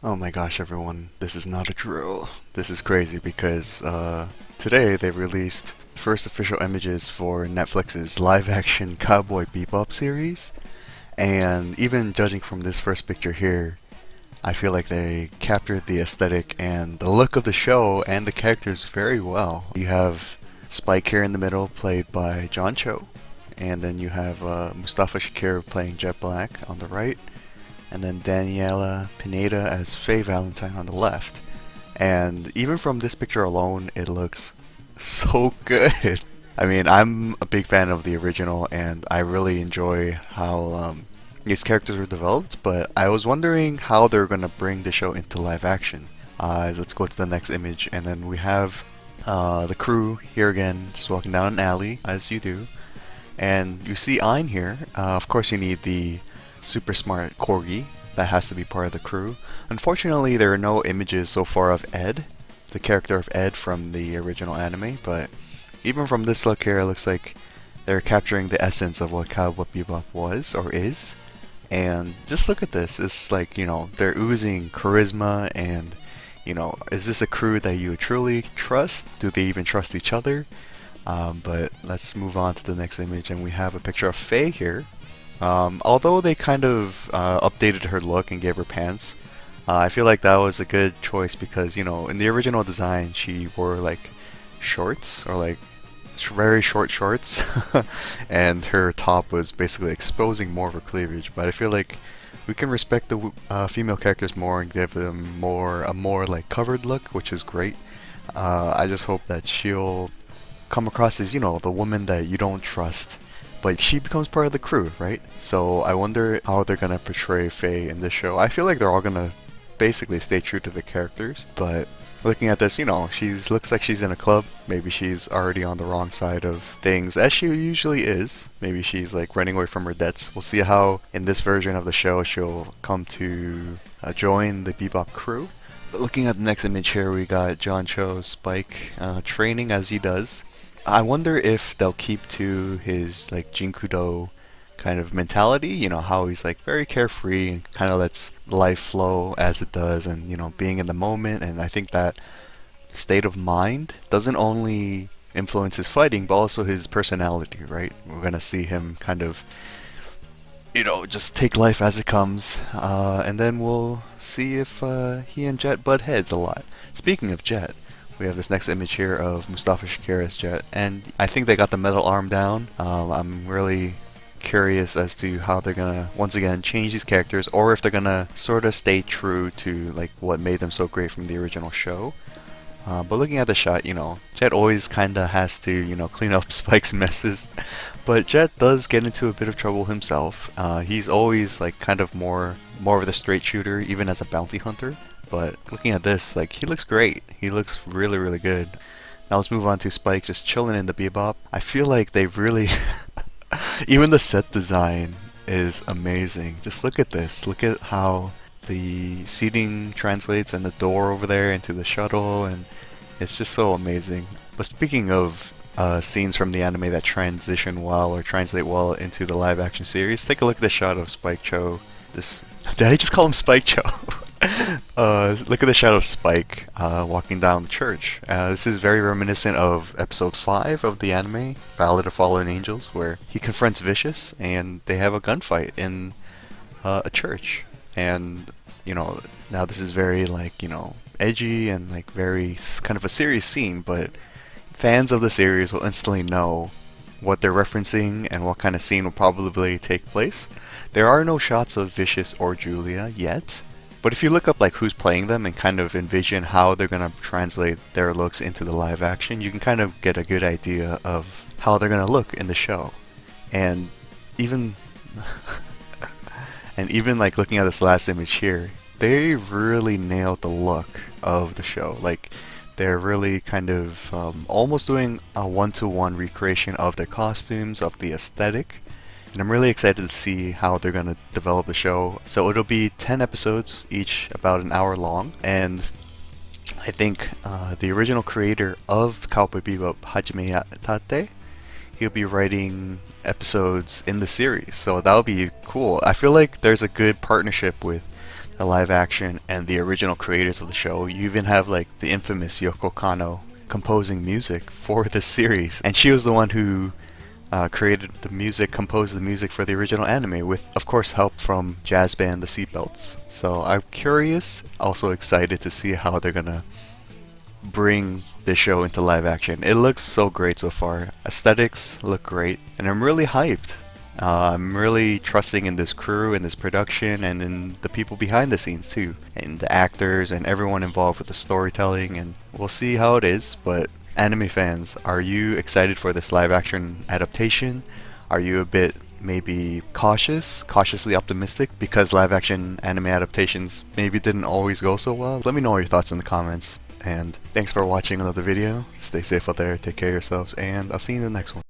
Oh my gosh, everyone, this is not a drill. This is crazy because today they released first official images for Netflix's live action Cowboy Bebop series. And even judging from this first picture here, I feel like they captured the aesthetic and the look of the show and the characters very well. You have Spike here in the middle, played by John Cho. And then you have Mustafa Shakir playing Jet Black on the right, and then Daniela Pineda as Faye Valentine on the left. And even from this picture alone, it looks so good. I mean, I'm a big fan of the original, and I really enjoy how these characters were developed, but I was wondering how they're going to bring the show into live action. Let's go to the next image, and then we have the crew here again, just walking down an alley, as you do. And you see Ein here. Of course, you need the super smart corgi. That has to be part of the crew. Unfortunately, there are no images so far of Ed, the character of Ed from the original anime, but even from this look here, it looks like they're capturing the essence of what Cowboy Bebop was or is. And just look at this. It's like, they're oozing charisma and, is this a crew that you truly trust? Do they even trust each other? But let's move on to the next image, and we have a picture of Faye here. Although they kind of updated her look and gave her pants, I feel like that was a good choice because, in the original design, she wore like shorts or like very short shorts, and her top was basically exposing more of her cleavage. But I feel like we can respect the female characters more and give them a more like covered look, which is great. I just hope that she'll come across as, the woman that you don't trust, but she becomes part of the crew, right? So I wonder how they're gonna portray Faye in this show. I feel like they're all gonna basically stay true to the characters, but looking at this, she looks like she's in a club. Maybe she's already on the wrong side of things, as she usually is. Maybe she's like running away from her debts. We'll see how in this version of the show she'll come to join the Bebop crew. But looking at the next image here, we got John Cho's Spike training as he does. I wonder if they'll keep to his like Jinkudo kind of mentality, how he's like very carefree and kind of lets life flow as it does, and being in the moment. And I think that state of mind doesn't only influence his fighting but also his personality, right? We're gonna see him kind of just take life as it comes, and then we'll see if he and Jet butt heads a lot. Speaking of Jet, we have this next image here of Mustafa Shakir as Jet, and I think they got the metal arm down. I'm really curious as to how they're gonna once again change these characters, or if they're gonna sort of stay true to like what made them so great from the original show. But looking at the shot, Jet always kinda has to, clean up Spike's messes. But Jet does get into a bit of trouble himself. He's always like kind of more of the straight shooter, even as a bounty hunter. But looking at this, like, he looks great. He looks really, really good. Now let's move on to Spike just chilling in the Bebop. I feel like they've really even the set design is amazing. Just look at this. Look at how the seating translates and the door over there into the shuttle, and it's just so amazing. But speaking of scenes from the anime that transition well or translate well into the live action series, take a look at the shot of Spike Cho. Did I just call him Spike Cho? Look at the shot of Spike walking down the church. This is very reminiscent of episode 5 of the anime, Ballad of Fallen Angels, where he confronts Vicious and they have a gunfight in a church. And, now this is very, like, edgy and, like, very kind of a serious scene, but fans of the series will instantly know what they're referencing and what kind of scene will probably take place. There are no shots of Vicious or Julia yet, but if you look up like who's playing them and kind of envision how they're going to translate their looks into the live action, you can kind of get a good idea of how they're going to look in the show. And even like looking at this last image here, they really nailed the look of the show. Like, they're really kind of almost doing a one-to-one recreation of their costumes, of the aesthetic. And I'm really excited to see how they're going to develop the show. So it'll be 10 episodes, each about an hour long. And I think the original creator of Cowboy Bebop, Hajime Tate, he'll be writing episodes in the series. So that'll be cool. I feel like there's a good partnership with the live action, and the original creators of the show. You even have like the infamous Yoko Kanno composing music for this series, and she was the one who created the music, composed the music for the original anime, with of course help from jazz band The Seatbelts. So I'm curious, also excited to see how they're gonna bring this show into live action. It looks so great so far. Aesthetics look great, and I'm really hyped. I'm really trusting in this crew and this production and in the people behind the scenes too, and the actors and everyone involved with the storytelling, and we'll see how it is. But anime fans, are you excited for this live action adaptation? Are you a bit maybe cautiously optimistic because live action anime adaptations maybe didn't always go so well? Let me know your thoughts in the comments. And thanks for watching another video. Stay safe out there, take care of yourselves, and I'll see you in the next one.